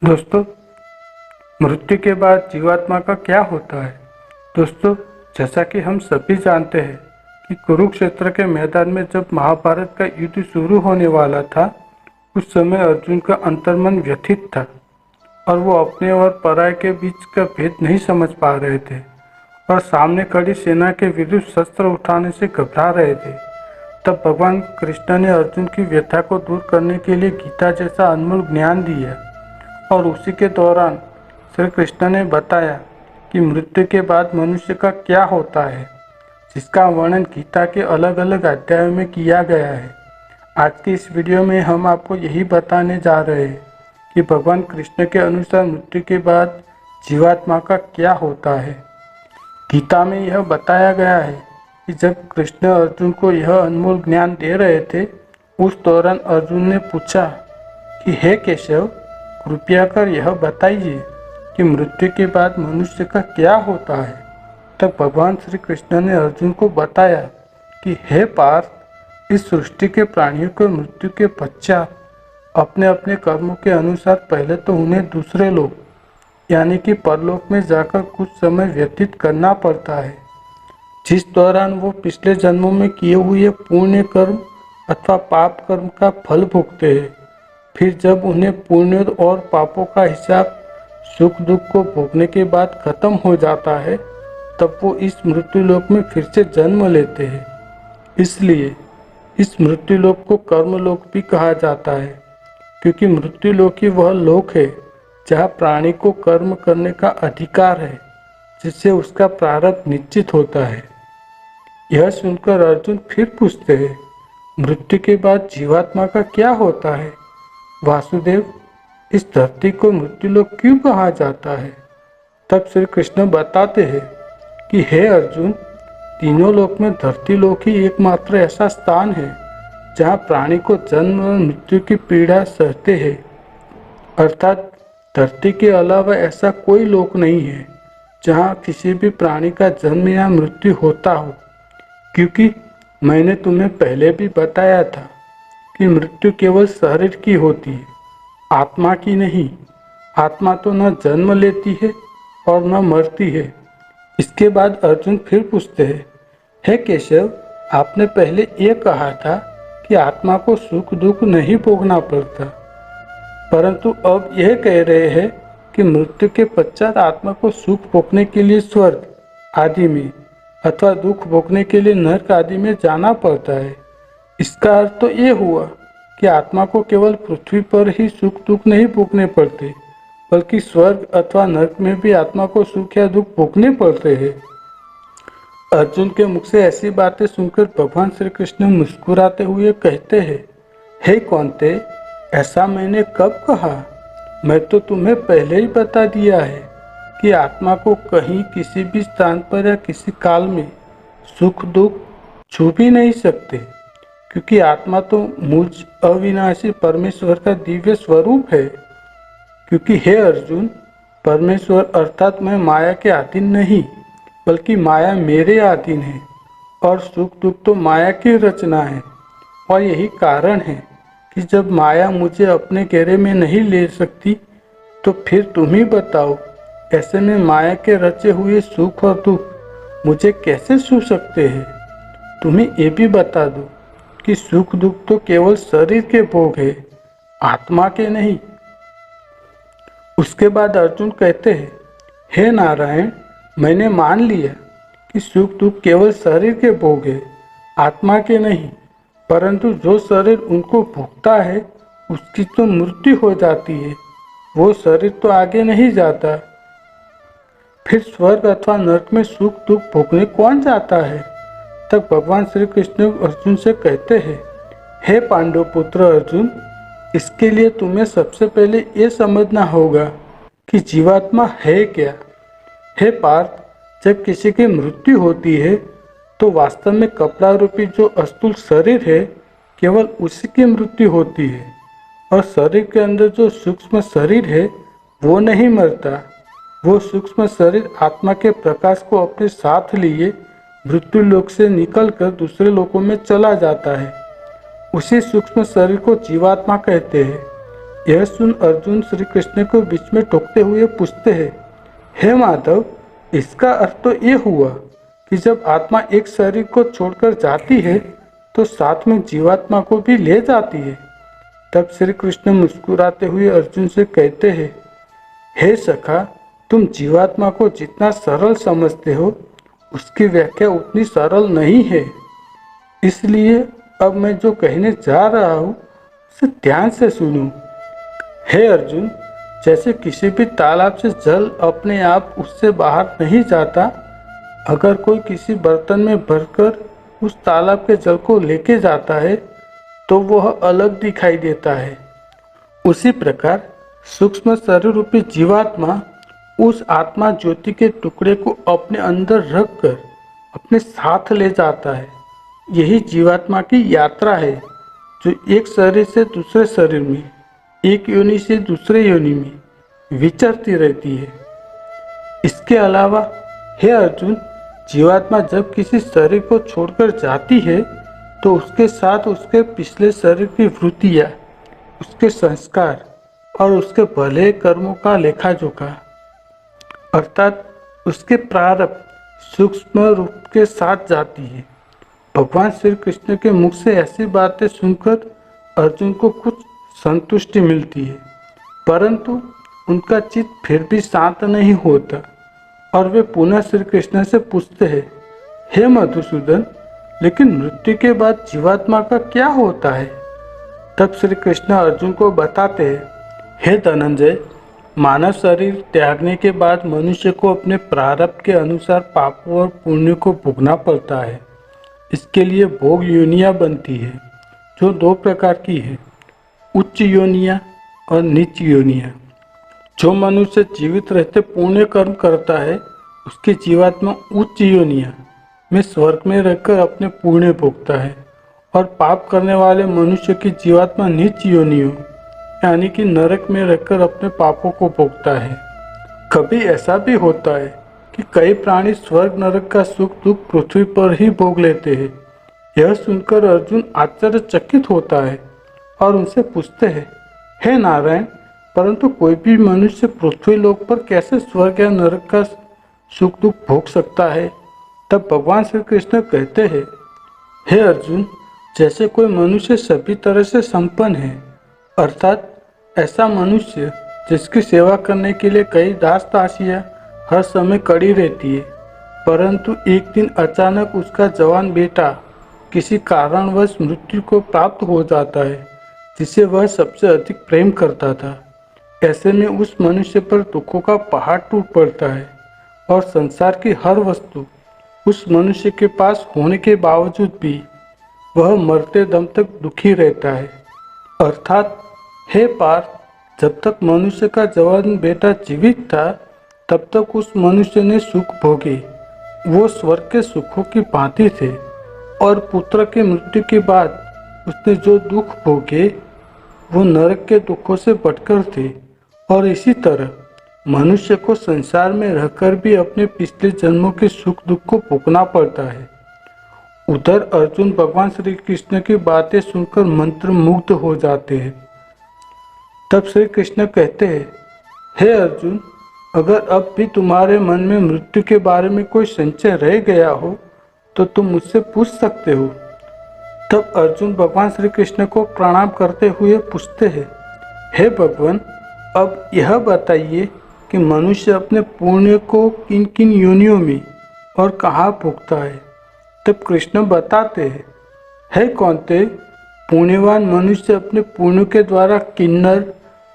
दोस्तों, मृत्यु के बाद जीवात्मा का क्या होता है। दोस्तों, जैसा कि हम सभी जानते हैं कि कुरुक्षेत्र के मैदान में जब महाभारत का युद्ध शुरू होने वाला था, उस समय अर्जुन का अंतर्मन व्यथित था और वो अपने और पराये के बीच का भेद नहीं समझ पा रहे थे और सामने खड़ी सेना के विरुद्ध शस्त्र उठाने से घबरा रहे थे। तब भगवान कृष्ण ने अर्जुन की व्यथा को दूर करने के लिए गीता जैसा अनमोल ज्ञान दिया और उसी के दौरान श्री कृष्ण ने बताया कि मृत्यु के बाद मनुष्य का क्या होता है, जिसका वर्णन गीता के अलग अलग अध्यायों में किया गया है। आज की इस वीडियो में हम आपको यही बताने जा रहे हैं कि भगवान कृष्ण के अनुसार मृत्यु के बाद जीवात्मा का क्या होता है। गीता में यह बताया गया है कि जब कृष्ण अर्जुन को यह अनमोल ज्ञान दे रहे थे, उस दौरान अर्जुन ने पूछा कि हे केशव, कृपया कर यह बताइए कि मृत्यु के बाद मनुष्य का क्या होता है। तब भगवान श्री कृष्ण ने अर्जुन को बताया कि हे पार्थ, इस सृष्टि के प्राणियों को मृत्यु के पश्चात अपने अपने कर्मों के अनुसार पहले तो उन्हें दूसरे लोक यानी कि परलोक में जाकर कुछ समय व्यतीत करना पड़ता है, जिस दौरान वो पिछले जन्मों में किए हुए पुण्य कर्म अथवा पाप कर्म का फल भोगते हैं। फिर जब उन्हें पुण्य और पापों का हिसाब सुख दुख को भोगने के बाद खत्म हो जाता है, तब वो इस मृत्यु लोक में फिर से जन्म लेते हैं। इसलिए इस मृत्यु लोक को कर्म लोक भी कहा जाता है, क्योंकि मृत्यु लोक ही वह लोक है जहाँ प्राणी को कर्म करने का अधिकार है, जिससे उसका प्रारब्ध निश्चित होता है। यह सुनकर अर्जुन फिर पूछते हैं, मृत्यु के बाद जीवात्मा का क्या होता है। वासुदेव, इस धरती को मृत्युलोक क्यों कहा जाता है। तब श्री कृष्ण बताते हैं कि हे अर्जुन, तीनों लोक में धरती लोक ही एकमात्र ऐसा स्थान है जहाँ प्राणी को जन्म और मृत्यु की पीड़ा सहते हैं। अर्थात धरती के अलावा ऐसा कोई लोक नहीं है जहाँ किसी भी प्राणी का जन्म या मृत्यु होता हो, क्योंकि मैंने तुम्हें पहले भी बताया था कि मृत्यु केवल शरीर की होती है, आत्मा की नहीं। आत्मा तो न जन्म लेती है और न मरती है। इसके बाद अर्जुन फिर पूछते हैं, हे केशव, आपने पहले ये कहा था कि आत्मा को सुख दुख नहीं भोगना पड़ता, परंतु अब यह कह रहे हैं कि मृत्यु के पश्चात आत्मा को सुख भोगने के लिए स्वर्ग आदि में अथवा दुख भोगने के लिए नरक आदि में जाना पड़ता है। इसका अर्थ तो ये हुआ कि आत्मा को केवल पृथ्वी पर ही सुख दुख नहीं भोगने पड़ते, बल्कि स्वर्ग अथवा नरक में भी आत्मा को सुख या दुख भोगने पड़ते हैं। अर्जुन के मुख से ऐसी बातें सुनकर भगवान श्री कृष्ण मुस्कुराते हुए कहते हैं, हे कौन्ते, ऐसा मैंने कब कहा। मैं तो तुम्हें पहले ही बता दिया है कि आत्मा को कहीं किसी भी स्थान पर या किसी काल में सुख दुख छू भी नहीं सकते, क्योंकि आत्मा तो मुझ अविनाशी परमेश्वर का दिव्य स्वरूप है। क्योंकि हे अर्जुन, परमेश्वर अर्थात मैं माया के अधीन नहीं, बल्कि माया मेरे अधीन है और सुख दुख तो माया की रचना है। और यही कारण है कि जब माया मुझे अपने घेरे में नहीं ले सकती, तो फिर तुम ही बताओ, ऐसे में माया के रचे हुए सुख और दुख मुझे कैसे छू सकते हैं। तुम्हें ये भी बता दो कि सुख दुख तो केवल शरीर के भोग है, आत्मा के नहीं। उसके बाद अर्जुन कहते हैं, हे नारायण, मैंने मान लिया कि सुख दुख केवल शरीर के भोग है, आत्मा के नहीं, परंतु जो शरीर उनको भोगता है उसकी तो मृत्यु हो जाती है, वो शरीर तो आगे नहीं जाता। फिर स्वर्ग अथवा नरक में सुख दुख भोगने कौन जाता है। तब भगवान श्री कृष्ण अर्जुन से कहते हैं, हे पांडव पुत्र अर्जुन, इसके लिए तुम्हें सबसे पहले ये समझना होगा कि जीवात्मा है क्या। हे पार्थ, जब किसी की मृत्यु होती है तो वास्तव में कपड़ा रूपी जो अस्थूल शरीर है, केवल उसी की मृत्यु होती है, और शरीर के अंदर जो सूक्ष्म शरीर है वो नहीं मरता। वो सूक्ष्म शरीर आत्मा के प्रकाश को अपने साथ लिए मृत्यु लोक से निकलकर दूसरे लोकों में चला जाता है। उसी सूक्ष्म शरीर को जीवात्मा कहते हैं। यह सुन अर्जुन श्री कृष्ण को बीच में टोकते हुए पूछते हैं, हे माधव, इसका अर्थ तो ये हुआ कि जब आत्मा एक शरीर को छोड़कर जाती है तो साथ में जीवात्मा को भी ले जाती है। तब श्री कृष्ण मुस्कुराते हुए अर्जुन से कहते हैं, हे सखा, तुम जीवात्मा को जितना सरल समझते हो उसकी व्याख्या उतनी सरल नहीं है। इसलिए अब मैं जो कहने जा रहा हूँ उसे ध्यान से सुनो। हे अर्जुन, जैसे किसी भी तालाब से जल अपने आप उससे बाहर नहीं जाता, अगर कोई किसी बर्तन में भरकर उस तालाब के जल को लेके जाता है तो वह अलग दिखाई देता है। उसी प्रकार सूक्ष्म शरीर रूपी जीवात्मा उस आत्मा ज्योति के टुकड़े को अपने अंदर रखकर अपने साथ ले जाता है। यही जीवात्मा की यात्रा है जो एक शरीर से दूसरे शरीर में, एक योनि से दूसरे योनि में विचरती रहती है। इसके अलावा हे अर्जुन, जीवात्मा जब किसी शरीर को छोड़कर जाती है तो उसके साथ उसके पिछले शरीर की वृत्तियाँ, उसके संस्कार और उसके भले कर्मों का लेखा जोखा, अर्थात उसके प्रारब्ध सूक्ष्म रूप के साथ जाती है। भगवान श्री कृष्ण के मुख से ऐसी बातें सुनकर अर्जुन को कुछ संतुष्टि मिलती है, परंतु उनका चित्त फिर भी शांत नहीं होता और वे पुनः श्री कृष्ण से पूछते हैं, हे मधुसूदन, लेकिन मृत्यु के बाद जीवात्मा का क्या होता है? तब श्री कृष्ण अर्जुन को बताते हैं, हे धनंजय, मानव शरीर त्यागने के बाद मनुष्य को अपने प्रारब्ध के अनुसार पापों और पुण्य को भोगना पड़ता है। इसके लिए भोग योनियाँ बनती है जो दो प्रकार की है, उच्च योनियाँ और नीच योनियाँ। जो मनुष्य जीवित रहते पुण्य कर्म करता है उसकी जीवात्मा उच्च योनियाँ में स्वर्ग में रहकर अपने पुण्य भोगता है, और पाप करने वाले मनुष्य की जीवात्मा नीच योनियों यानी कि नरक में रहकर अपने पापों को भोगता है। कभी ऐसा भी होता है कि कई प्राणी स्वर्ग नरक का सुख दुख पृथ्वी पर ही भोग लेते हैं। यह सुनकर अर्जुन आश्चर्यचकित होता है और उनसे पूछते हैं, हे नारायण, परंतु कोई भी मनुष्य पृथ्वी लोक पर कैसे स्वर्ग या नरक का सुख दुख भोग सकता है? तब भगवान श्री कृष्ण कहते हैं, हे अर्जुन, जैसे कोई मनुष्य सभी तरह से संपन्न है, अर्थात ऐसा मनुष्य जिसकी सेवा करने के लिए कई दास दासियां हर समय खड़ी रहती है, परंतु एक दिन अचानक उसका जवान बेटा किसी कारणवश मृत्यु को प्राप्त हो जाता है जिसे वह सबसे अधिक प्रेम करता था। ऐसे में उस मनुष्य पर दुखों का पहाड़ टूट पड़ता है और संसार की हर वस्तु उस मनुष्य के पास होने के बावजूद भी वह मरते दम तक दुखी रहता है। अर्थात हे पार्थ, जब तक मनुष्य का जवान बेटा जीवित था तब तक उस मनुष्य ने सुख भोगे, वो स्वर्ग के सुखों की भांति थे, और पुत्र की मृत्यु के बाद उसने जो दुख भोगे वो नरक के दुखों से बढ़कर थे। और इसी तरह मनुष्य को संसार में रहकर भी अपने पिछले जन्मों के सुख दुख को भोगना पड़ता है। उधर अर्जुन भगवान श्री कृष्ण की बातें सुनकर मंत्रमुग्ध हो जाते हैं। तब श्री कृष्ण कहते हैं, हे अर्जुन, अगर अब भी तुम्हारे मन में मृत्यु के बारे में कोई संशय रह गया हो तो तुम मुझसे पूछ सकते हो। तब अर्जुन भगवान श्री कृष्ण को प्रणाम करते हुए पूछते हैं, हे भगवान, अब यह बताइए कि मनुष्य अपने पुण्य को किन किन योनियों में और कहाँ भोगता है? तब कृष्ण बताते हैं, हे कौन्तेय, पुण्यवान मनुष्य अपने पुण्य के द्वारा किन्नर,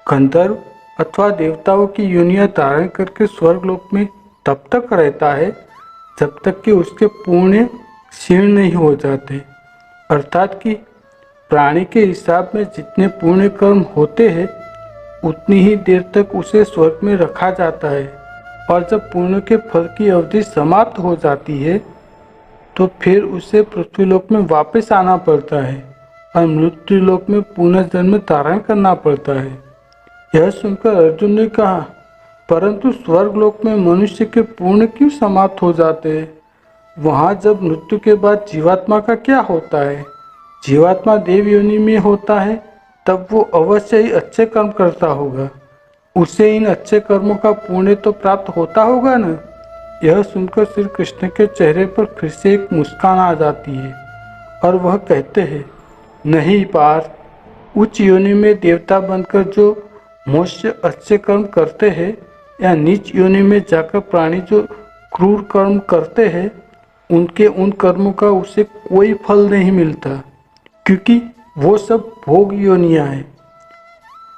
गंधर्व अथवा देवताओं की योनियां धारण करके स्वर्गलोक में तब तक रहता है जब तक कि उसके पुण्य क्षीण नहीं हो जाते। अर्थात कि प्राणी के हिसाब में जितने पुण्य कर्म होते हैं उतनी ही देर तक उसे स्वर्ग में रखा जाता है, और जब पुण्य के फल की अवधि समाप्त हो जाती है तो फिर उसे पृथ्वीलोक में वापस आना पड़ता है और मृत्युलोक में पुनर्जन्म धारण करना पड़ता है। यह सुनकर अर्जुन ने कहा, परंतु स्वर्गलोक में मनुष्य के पुण्य क्यों समाप्त हो जाते हैं? वहाँ जब मृत्यु के बाद जीवात्मा का क्या होता है? जीवात्मा देव योनि में होता है तब वो अवश्य ही अच्छे कर्म करता होगा। उसे इन अच्छे कर्मों का पुण्य तो प्राप्त होता होगा न। यह सुनकर श्री कृष्ण के चेहरे पर फिर से एक मुस्कान आ जाती है और वह कहते हैं, नहीं पार्थ, उच्च योनि में देवता बनकर जो मनुष्य अच्छे कर्म करते हैं या नीच योनि में जाकर प्राणी जो क्रूर कर्म करते हैं, उनके उन कर्मों का उसे कोई फल नहीं मिलता, क्योंकि वो सब भोग योनियां हैं।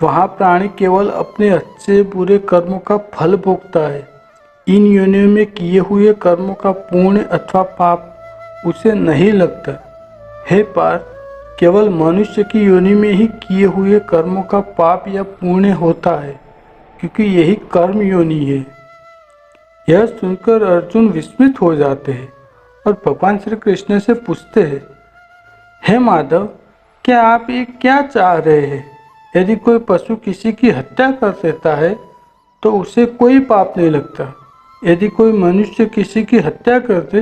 वहाँ प्राणी केवल अपने अच्छे बुरे कर्मों का फल भोगता है। इन योनियों में किए हुए कर्मों का पुण्य अथवा पाप उसे नहीं लगता। हे पार्थ, केवल मनुष्य की योनि में ही किए हुए कर्मों का पाप या पुण्य होता है, क्योंकि यही कर्म योनि है। यह सुनकर अर्जुन विस्मित हो जाते हैं और भगवान श्री कृष्ण से पूछते हैं, हे माधव, क्या आप ये क्या चाह रहे हैं? यदि कोई पशु किसी की हत्या कर देता है तो उसे कोई पाप नहीं लगता। यदि कोई मनुष्य किसी की हत्या कर दे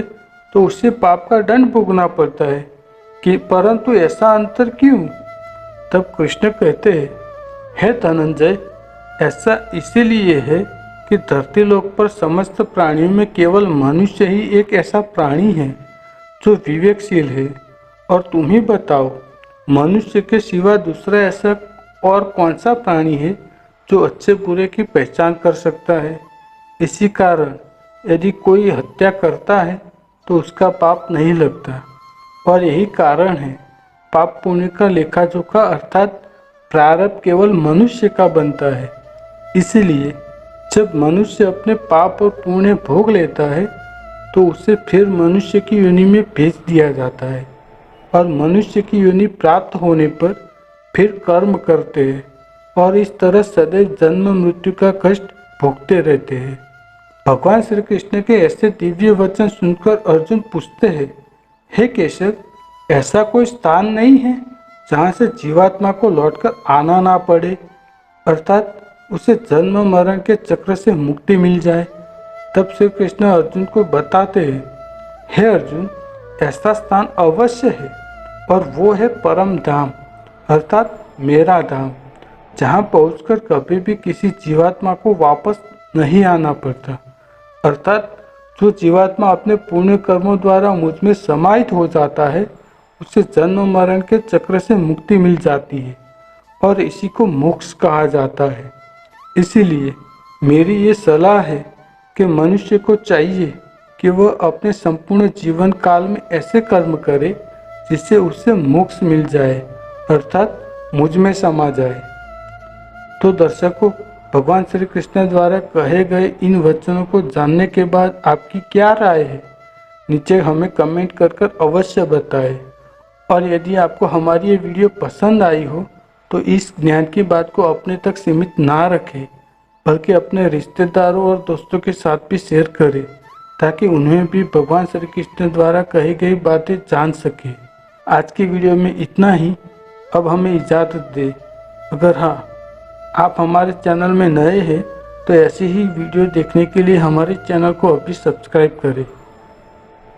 तो उसे पाप का दंड भोगना पड़ता है, कि परंतु ऐसा अंतर क्यों? तब कृष्ण कहते हैं, हे धनंजय, ऐसा इसीलिए है कि धरती लोक पर समस्त प्राणियों में केवल मनुष्य ही एक ऐसा प्राणी है जो विवेकशील है। और तुम ही बताओ, मनुष्य के सिवा दूसरा ऐसा और कौन सा प्राणी है जो अच्छे बुरे की पहचान कर सकता है? इसी कारण यदि कोई हत्या करता है तो उसका पाप नहीं लगता। और यही कारण है पाप पुण्य का लेखा जोखा अर्थात प्रारब्ध केवल मनुष्य का बनता है। इसलिए जब मनुष्य अपने पाप और पुण्य भोग लेता है तो उसे फिर मनुष्य की योनि में भेज दिया जाता है और मनुष्य की योनि प्राप्त होने पर फिर कर्म करते हैं और इस तरह सदैव जन्म मृत्यु का कष्ट भोगते रहते हैं। भगवान श्री कृष्ण के ऐसे दिव्य वचन सुनकर अर्जुन पूछते हैं, हे केशव, ऐसा कोई स्थान नहीं है जहाँ से जीवात्मा को लौटकर आना ना पड़े, अर्थात उसे जन्म मरण के चक्र से मुक्ति मिल जाए? तब श्री कृष्ण अर्जुन को बताते हैं, हे अर्जुन, ऐसा स्थान अवश्य है और वो है परम धाम, अर्थात मेरा धाम, जहाँ पहुंचकर कभी भी किसी जीवात्मा को वापस नहीं आना पड़ता। अर्थात जो जीवात्मा अपने पुण्य कर्मों द्वारा मुझ में समाहित हो जाता है उसे जन्म मरण के चक्र से मुक्ति मिल जाती है और इसी को मोक्ष कहा जाता है। इसीलिए मेरी ये सलाह है कि मनुष्य को चाहिए कि वह अपने संपूर्ण जीवन काल में ऐसे कर्म करे जिससे उसे मोक्ष मिल जाए, अर्थात मुझ में समा जाए। तो दर्शकों, भगवान श्री कृष्ण द्वारा कहे गए इन वचनों को जानने के बाद आपकी क्या राय है? नीचे हमें कमेंट कर अवश्य बताएं। और यदि आपको हमारी ये वीडियो पसंद आई हो तो इस ज्ञान की बात को अपने तक सीमित ना रखें, बल्कि अपने रिश्तेदारों और दोस्तों के साथ भी शेयर करें, ताकि उन्हें भी भगवान श्री कृष्ण द्वारा कही गई बातें जान सके। आज की वीडियो में इतना ही। अब हमें इजाज़त दें। अगर हाँ, आप हमारे चैनल में नए हैं तो ऐसी ही वीडियो देखने के लिए हमारे चैनल को अभी सब्सक्राइब करें।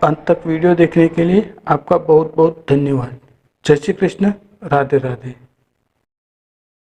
अंत तक वीडियो देखने के लिए आपका बहुत बहुत धन्यवाद। जय श्री कृष्ण। राधे राधे।